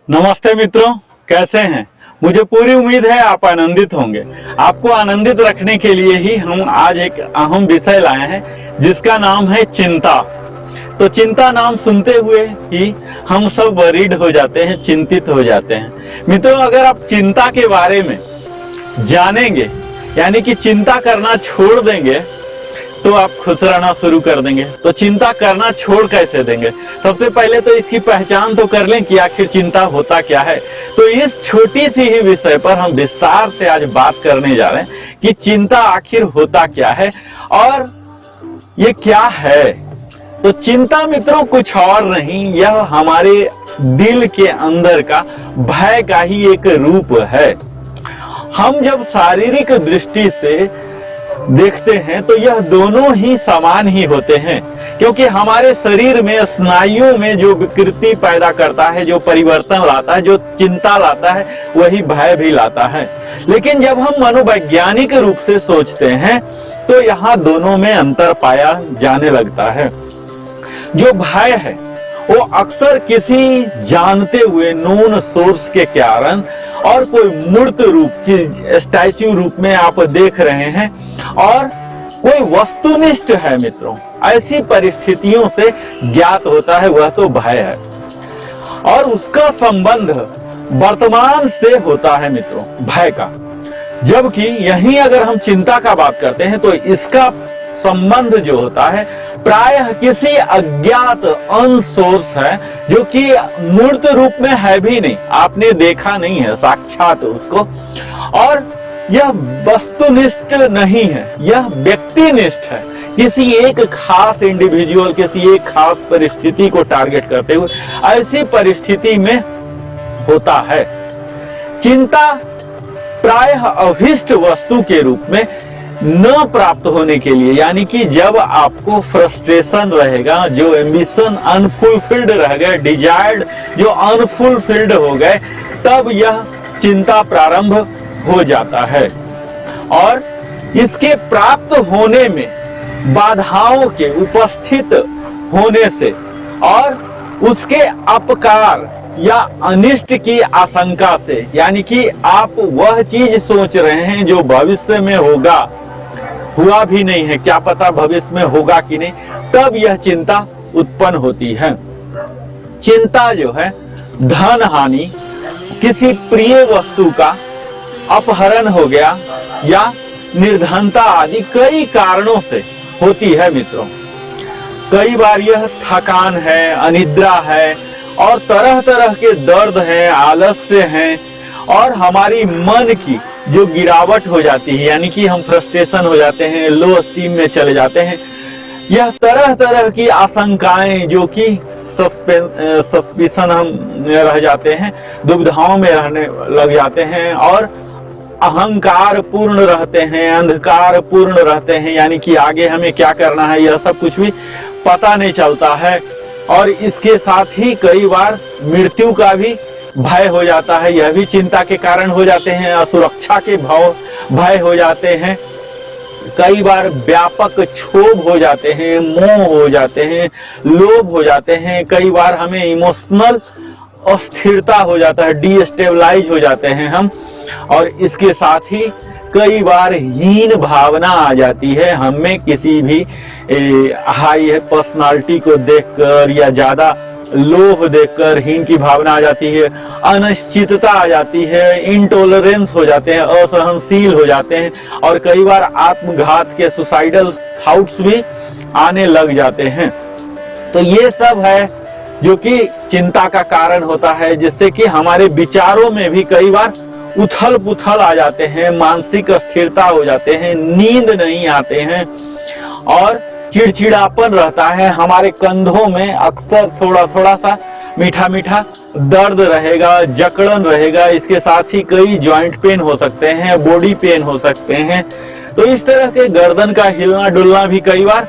नमस्ते मित्रों, कैसे हैं। मुझे पूरी उम्मीद है आप आनंदित होंगे। आपको आनंदित रखने के लिए ही हम आज एक अहम विषय लाए हैं जिसका नाम है चिंता। तो चिंता नाम सुनते हुए ही हम सब वरीड हो जाते हैं, चिंतित हो जाते हैं। मित्रों, अगर आप चिंता के बारे में जानेंगे यानी कि चिंता करना छोड़ देंगे तो आप खुश रहना शुरू कर देंगे। तो चिंता करना छोड़ कैसे देंगे? सबसे पहले तो इसकी पहचान तो कर लें कि आखिर चिंता होता क्या है। तो इस छोटी सी ही विषय पर हम विस्तार से आज बात करने जा रहे हैं कि चिंता आखिर होता क्या है और ये क्या है। तो चिंता मित्रों कुछ और नहीं, यह हमारे दिल के अंदर का भय का ही एक रूप है। हम जब शारीरिक दृष्टि से देखते हैं तो यह दोनों ही समान ही होते हैं, क्योंकि हमारे शरीर में स्नायुओं में जो विकृति पैदा करता है, जो परिवर्तन लाता है, जो चिंता लाता है, वही भय भी लाता है। लेकिन जब हम मनोवैज्ञानिक रूप से सोचते हैं तो यहाँ दोनों में अंतर पाया जाने लगता है। जो भय है वो अक्सर किसी जानते हुए नोन सोर्स के कारण और कोई मूर्त रूप की स्टैच्यू रूप में आप देख रहे हैं और कोई वस्तुनिष्ठ है मित्रों, ऐसी परिस्थितियों से ज्ञात होता है, वह तो भय है और उसका संबंध वर्तमान से होता है मित्रों, भय का। जबकि यहीं अगर हम चिंता का बात करते हैं तो इसका संबंध जो होता है प्रायः किसी अज्ञात अनसोर्स है, जो कि मूर्त रूप में है भी नहीं, आपने देखा नहीं है साक्षात उसको, और यह वस्तुनिष्ठ नहीं है, यह व्यक्तिनिष्ठ है। किसी एक खास इंडिविजुअल, किसी एक खास परिस्थिति को टारगेट करते हुए ऐसी परिस्थिति में होता है। चिंता प्रायः अभिष्ट वस्तु के रूप में न प्राप्त होने के लिए, यानी कि जब आपको फ्रस्ट्रेशन रहेगा, जो एम्बिशन अनफुलफिल्ड रह गए, डिजायर्ड जो अनफुलफिल्ड हो गए, तब यह चिंता प्रारंभ हो जाता है। और इसके प्राप्त होने में बाधाओं के उपस्थित होने से और उसके अपकार या अनिष्ट की आशंका से, यानी कि आप वह चीज सोच रहे हैं जो भविष्य में होगा, हुआ भी नहीं है, क्या पता भविष्य में होगा कि नहीं, तब यह चिंता उत्पन्न होती है। चिंता जो है धन हानि, किसी प्रिय वस्तु का अपहरण हो गया या निर्धनता आदि कई कारणों से होती है मित्रों। कई बार यह थकान है, अनिद्रा है और तरह तरह के दर्द हैं, आलस्य हैं और हमारी मन की जो गिरावट हो जाती है, यानी कि हम फ्रस्ट्रेशन हो जाते हैं, लो स्टीम में चले जाते हैं। यह तरह तरह की आशंकाएं जो कि सस्पिशन हम रह जाते हैं, दुविधाओं में रहने लग जाते हैं और अहंकार पूर्ण रहते हैं, अंधकार पूर्ण रहते हैं, यानी कि आगे हमें क्या करना है यह सब कुछ भी पता नहीं चलता है। और इसके साथ ही कई बार मृत्यु का भी भय हो जाता है, यह भी चिंता के कारण हो जाते हैं। असुरक्षा के भय हो जाते हैं। कई बार व्यापक क्षोभ हो जाते हैं, मोह हो जाते हैं, लोभ हो जाते हैं। कई बार हमें इमोशनल अस्थिरता हो जाता है, डीस्टेबलाइज हो जाते हैं हम। और इसके साथ ही कई बार हीन भावना आ जाती है हमें, किसी भी हाई पर्सनालिटी को देखकर या ज्यादा लोभ देखकर हीन की भावना आ जाती है, अनिश्चितता आ जाती है, इंटॉलरेंस हो जाते हैं, असहनशील हो जाते हैं और कई बार आत्मघात के सुसाइडल थॉट्स भी आने लग जाते हैं। तो ये सब है जो कि चिंता का कारण होता है, जिससे कि हमारे विचारों में भी कई बार उथल पुथल आ जाते हैं, मानसिक अस्थिरता हो जाते हैं, नींद नहीं आते हैं और चिड़चिड़ापन रहता है। हमारे कंधों में अक्सर थोड़ा थोड़ा सा मीठा मीठा दर्द रहेगा, जकड़न रहेगा। इसके साथ ही कई जॉइंट पेन हो सकते हैं, बॉडी पेन हो सकते हैं। तो इस तरह के गर्दन का हिलना डुलना भी कई बार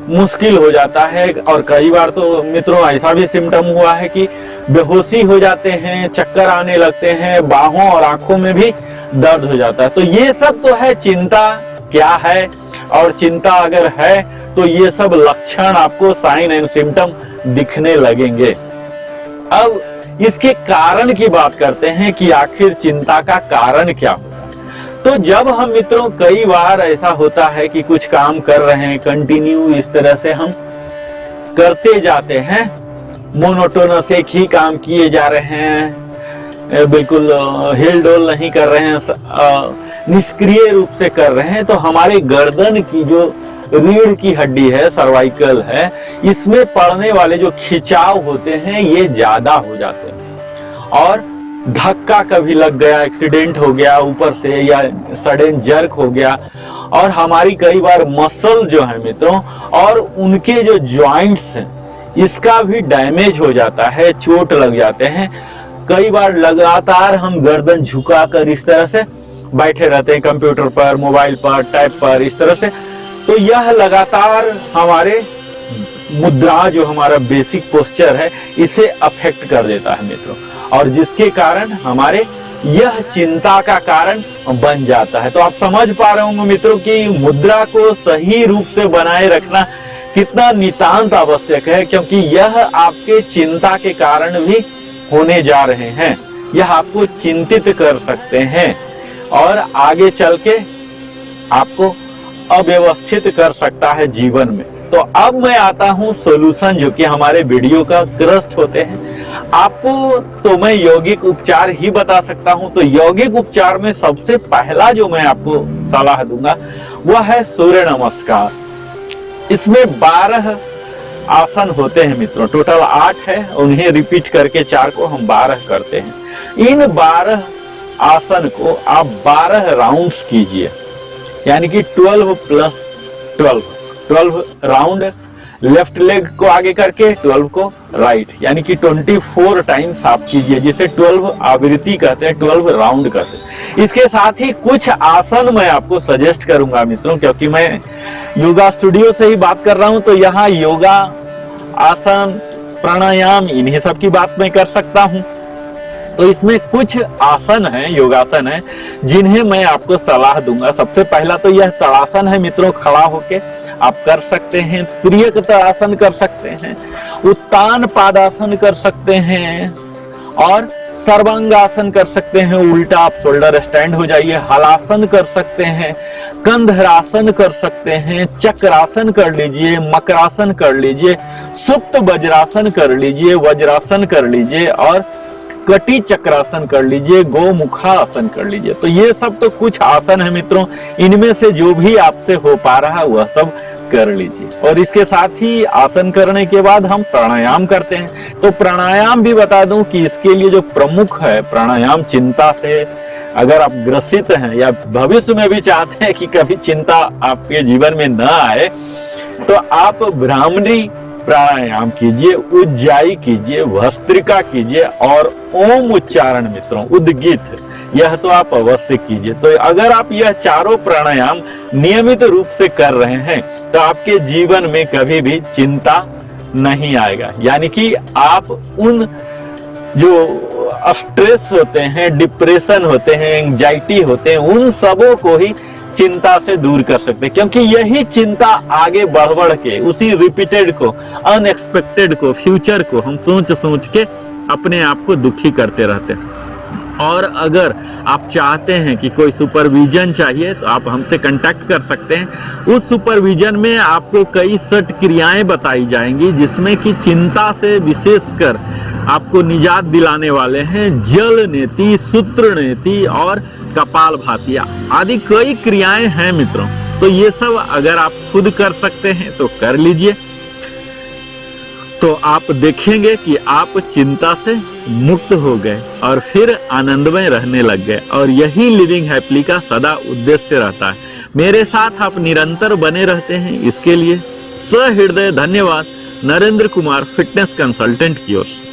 मुश्किल हो जाता है। और कई बार तो मित्रों ऐसा भी सिम्टम हुआ है कि बेहोशी हो जाते हैं, चक्कर आने लगते हैं, बाहों और आंखों में भी दर्द हो जाता है। तो ये सब तो है चिंता क्या है, और चिंता अगर है तो ये सब लक्षण आपको, साइन एंड सिम्टम दिखने लगेंगे। अब इसके कारण की बात करते हैं कि आखिर चिंता का कारण क्या होता है। तो जब हम मित्रों, कई बार ऐसा होता है कि कुछ काम कर रहे हैं, कंटिन्यू इस तरह से हम करते जाते हैं, मोनोटोनस एक ही काम किए जा रहे हैं, बिल्कुल हिल डोल नहीं कर रहे हैं, निष्क्रिय रूप से कर रहे हैं, तो हमारे गर्दन की जो रीढ़ की हड्डी है, सर्वाइकल है, इसमें पड़ने वाले जो खिंचाव होते हैं ये ज्यादा हो जाते हैं। और धक्का कभी लग गया, एक्सीडेंट हो गया ऊपर से, या सडन जर्क हो गया, और हमारी कई बार मसल जो है मित्रों, और उनके जो जॉइंट्स हैं, इसका भी डैमेज हो जाता है, चोट लग जाते हैं। कई बार लगातार हम गर्दन झुकाकर इस तरह से बैठे रहते हैं, कंप्यूटर पर, मोबाइल पर, टैब पर, इस तरह से। तो यह लगातार हमारे मुद्रा, जो हमारा बेसिक पोस्चर है, इसे अफेक्ट कर देता है मित्रों, और जिसके कारण हमारे यह चिंता का कारण बन जाता है। तो आप समझ पा रहे होंगे मित्रों कि मुद्रा को सही रूप से बनाए रखना कितना नितांत आवश्यक है, क्योंकि यह आपके चिंता के कारण भी होने जा रहे हैं। यह आपको चिंतित कर सकते हैं और आगे चल के आपको अव्यवस्थित कर सकता है जीवन में। तो अब मैं आता हूं सोल्यूशन, जो कि हमारे वीडियो का क्रस्ट होते हैं। आपको तो मैं यौगिक उपचार ही बता सकता हूं। तो यौगिक उपचार में सबसे पहला जो मैं आपको सलाह दूंगा वह है सूर्य नमस्कार। इसमें 12 आसन होते हैं मित्रों, टोटल 8 है, उन्हें रिपीट करके 4 को हम 12 करते हैं। इन 12 आसन को आप 12 राउंड्स कीजिए, यानी कि 12 प्लस 12 राउंड, लेफ्ट लेग को आगे करके 12 को राइट, यानी कि 24 टाइम्स आप कीजिए, जिसे 12 आवृत्ति कहते हैं, 12 राउंड कहते हैं। इसके साथ ही कुछ आसन मैं आपको सजेस्ट करूंगा मित्रों, क्योंकि मैं योगा स्टूडियो से ही बात कर रहा हूं, तो यहाँ योगा, आसन, प्राणायाम, इन्हीं सब की बात मैं कर सकता हूं। तो इसमें कुछ आसन है, योगासन है, जिन्हें मैं आपको सलाह दूंगा। सबसे पहला तो यह तड़ासन है मित्रों, खड़ा होके आप कर सकते हैं। त्रियक तड़ासन कर सकते हैं, उत्तान पादासन कर सकते हैं, और सर्वांगासन कर सकते हैं, उल्टा आप शोल्डर स्टैंड हो जाइए। हलासन कर सकते हैं, कंधरासन कर सकते हैं, चक्रासन कर लीजिए, मकरासन कर लीजिए, सुप्त वज्रासन कर लीजिए, वज्रासन कर लीजिए, और कटी चक्रासन कर लीजिए, गोमुखा आसन कर लीजिए। तो ये सब तो कुछ आसन है मित्रों, इनमें से जो भी आपसे हो पा रहा है वह सब कर लीजिए। और इसके साथ ही आसन करने के बाद हम प्राणायाम करते हैं। तो प्राणायाम भी बता दूं कि इसके लिए जो प्रमुख है प्राणायाम, चिंता से अगर आप ग्रसित हैं या भविष्य में भी चाहते हैं कि कभी चिंता आपके जीवन में न आए, तो आप ब्राह्मणी प्राणायाम कीजिए, उज्जाई कीजिए, भस्त्रिका कीजिए, और ओम उच्चारण मित्रों, उद्गीत, यह तो आप अवश्य कीजिए। तो अगर आप यह चारों प्राणायाम नियमित रूप से कर रहे हैं तो आपके जीवन में कभी भी चिंता नहीं आएगा। यानी कि आप उन जो स्ट्रेस होते हैं, डिप्रेशन होते हैं, एंजाइटी होते हैं, उन सबों को ही चिंता से दूर कर सकते हैं, क्योंकि यही चिंता आगे बढ़ के उसी रिपीटेड को, अनएक्सपेक्टेड को, फ्यूचर को हम सोच के अपने आप को दुखी करते रहते हैं। और अगर आप चाहते हैं कि कोई सुपरविजन चाहिए तो आप हमसे कांटेक्ट कर सकते हैं। उस सुपरविजन में आपको कई सट क्रियाएं बताई जाएंगी, जिसमें कि चिंता से विशेषकर आपको निजात दिलाने वाले हैं जल नेति, सूत्र नेति और कपाल भातिया आदि कई क्रियाएं हैं मित्रों। तो ये सब अगर आप खुद कर सकते हैं तो कर लीजिए, तो आप देखेंगे कि आप चिंता से मुक्त हो गए और फिर आनंदमय रहने लग गए। और यही लिविंग हैप्पीली का सदा उद्देश्य रहता है। मेरे साथ आप निरंतर बने रहते हैं, इसके लिए सहृदय धन्यवाद। नरेंद्र कुमार, फिटनेस कंसल्टेंट की ओर से।